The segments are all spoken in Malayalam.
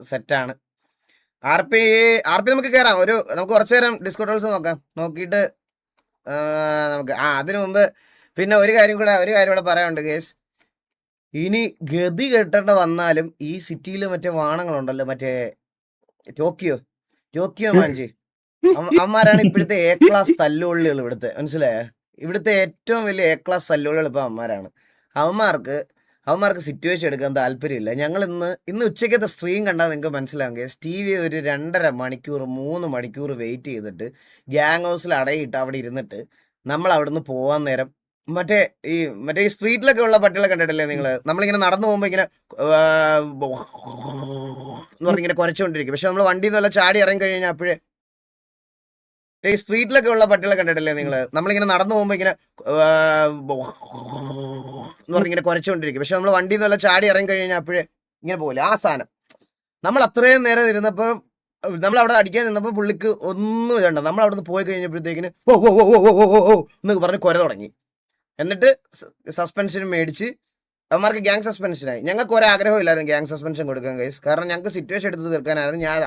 സെറ്റാണ്. ആർ പി നമുക്ക് കയറാം. നമുക്ക് കുറച്ചു നേരം ഡിസ്കോ ടോൾസ് നോക്കാം. നോക്കിയിട്ട് നമുക്ക് അതിനു മുമ്പ് പിന്നെ ഒരു കാര്യം കൂടെ പറയാനുണ്ട് കേസ്. ഇനി ഗതി കെട്ടേണ്ട വന്നാലും ഈ സിറ്റിയിൽ മറ്റേ വാണങ്ങളുണ്ടല്ലോ, മറ്റേ ടോക്കിയോ മാഞ്ചി അവന്മാരാണ് ഇപ്പോഴത്തെ എ ക്ലാസ് തല്ലുകൊള്ളികൾ. മനസ്സിലായ? ഇവിടുത്തെ ഏറ്റവും വലിയ എ ക്ലാസ് തല്ലുകൊള്ളികൾ ഇപ്പൊ അവന്മാരാണ്. അവന്മാർക്ക് സിറ്റുവേഷൻ എടുക്കാൻ താല്പര്യമില്ല. ഞങ്ങൾ ഇന്ന് ഉച്ചയ്ക്കത്തെ സ്ട്രീം കണ്ടാൽ നിങ്ങൾക്ക് മനസ്സിലാവും കേസ്. ടി വി ഒരു 2.5 മണിക്കൂർ 3 മണിക്കൂർ വെയിറ്റ് ചെയ്തിട്ട് ഗ്യാങ് ഹൗസിൽ അടയിട്ട് അവിടെ ഇരുന്നിട്ട് നമ്മൾ അവിടുന്ന് പോവാൻ നേരം മറ്റേ ഈ സ്ട്രീറ്റിലൊക്കെ ഉള്ള പട്ടികളെ കണ്ടിട്ടില്ലേ നിങ്ങൾ? നമ്മളിങ്ങനെ നടന്നു പോകുമ്പോൾ ഇങ്ങനെ എന്ന് പറഞ്ഞിങ്ങനെ കുരച്ചുകൊണ്ടിരിക്കും. പക്ഷെ നമ്മൾ വണ്ടിയിൽ നിന്നല്ല ചാടി ഇറങ്ങി കഴിഞ്ഞാൽ അപ്പോഴേ ഈ സ്ട്രീറ്റിലൊക്കെ ഉള്ള പട്ടികളെ കണ്ടിട്ടില്ലേ നിങ്ങൾ? നമ്മളിങ്ങനെ നടന്നു പോകുമ്പോൾ ഇങ്ങനെ എന്ന് പറഞ്ഞിങ്ങനെ കുരച്ചുകൊണ്ടിരിക്കും. പക്ഷെ നമ്മൾ വണ്ടിയിൽ നിന്നല്ല ചാടി ഇറങ്ങി കഴിഞ്ഞാൽ അപ്പോഴേ ഇങ്ങനെ പോകില്ല. ആ സാധനം നമ്മൾ അത്രയും നേരം ഇരുന്നപ്പോൾ നമ്മൾ അവിടെ അടിക്കാൻ നിന്നപ്പോൾ പുള്ളിക്ക് ഒന്നും ഇതണ്ട. നമ്മൾ അവിടെ നിന്ന് പോയി കഴിഞ്ഞപ്പോഴത്തേക്കിന് ഓ ഓ ഓ ഓ ഓ ഓ എന്ന് പറഞ്ഞ് കുര തുടങ്ങി. എന്നിട്ട് സസ്പെൻഷനും മേടിച്ച് അവന്മാർക്ക് ഗ്യാങ് സസ്പെൻഷനായി. ഞങ്ങൾക്ക് ഒരാഗ്രഹം ഇല്ലായിരുന്നു ഗ്യാങ് സസ്പെൻഷൻ കൊടുക്കാൻ കേസ്. കാരണം ഞങ്ങൾക്ക് സിറ്റുവേഷൻ എടുത്ത് തീർക്കാനായിരുന്നു. ഞാൻ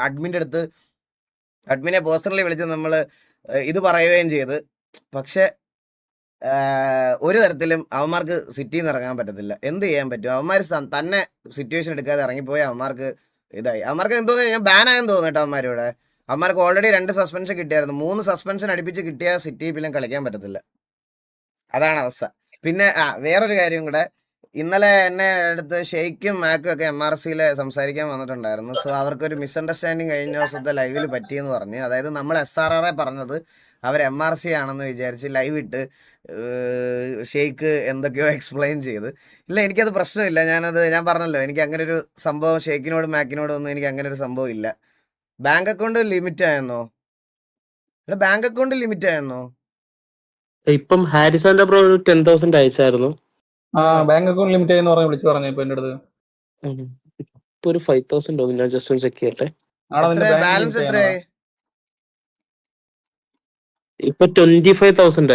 അഡ്മിനെ പേഴ്സണലി വിളിച്ച് നമ്മൾ ഇത് പറയുകയും ചെയ്ത്. പക്ഷെ ഒരു തരത്തിലും അവന്മാർക്ക് സിറ്റിയിൽ നിന്ന് ഇറങ്ങാൻ പറ്റത്തില്ല. എന്ത് ചെയ്യാൻ പറ്റും? അവന്മാർ തന്നെ സിറ്റുവേഷൻ എടുക്കാതെ ഇറങ്ങിപ്പോയി. അവന്മാർക്ക് ഇതായി. അവന്മാർക്ക് എന്തോ ഞാൻ ബാനായെന്ന് തോന്നുന്നു കേട്ടോ. അവന്മാരിവിടെ അവന്മാർക്ക് ഓൾറെഡി 2 സസ്പെൻഷൻ കിട്ടിയായിരുന്നു. 3 സസ്പെൻഷൻ അടുപ്പിച്ച് കിട്ടിയാൽ സിറ്റി പിന്നെ കളിക്കാൻ പറ്റത്തില്ല. അതാണ് അവസ്ഥ. പിന്നെ വേറൊരു കാര്യം കൂടെ, ഇന്നലെ എന്നെ അടുത്ത് ഷെയ്ക്കും മാക്കും ഒക്കെ MRCയിൽ സംസാരിക്കാൻ വന്നിട്ടുണ്ടായിരുന്നു. സോ അവർക്കൊരു മിസ്അണ്ടർസ്റ്റാൻഡിങ് കഴിഞ്ഞ ദിവസത്തെ ലൈവിൽ പറ്റിയെന്ന് പറഞ്ഞ്. അതായത് നമ്മൾ SRR പറഞ്ഞത് അവർ MRC ആണെന്ന് വിചാരിച്ച് ലൈവ് ഇട്ട് ഷെയ്ക്ക് എന്തൊക്കെയോ എക്സ്പ്ലെയിൻ ചെയ്ത്. ഇല്ല, എനിക്കത് പ്രശ്നമില്ല. ഞാൻ പറഞ്ഞല്ലോ, എനിക്ക് അങ്ങനെ ഒരു സംഭവം ഷെയ്ക്കിനോടും മാക്കിനോടും ഒന്നും എനിക്ക് അങ്ങനെ ഒരു സംഭവം ഇല്ല. ബാങ്ക് അക്കൗണ്ട് ലിമിറ്റ് ആയെന്നോ? ഇപ്പം ഹാരിസന്റെ ബ്രോ 10,000 അയച്ചായിരുന്നു. ബാങ്ക് അക്കൗണ്ട് ലിമിറ്റ് ആയെന്ന് പറഞ്ഞ് വിളിച്ചു പറഞ്ഞു ഇപ്പൊ എന്റെ അടുത്ത്. ഇപ്പൊ ഒരു 5,000 തോന്നുന്നു. ഞാൻ ജസ്റ്റ് ഒന്ന് ചെക്ക് ചെയ്യട്ടെ. ബാലൻസ് എത്രയായി? ഇപ്പൊ 25,000 ആയി.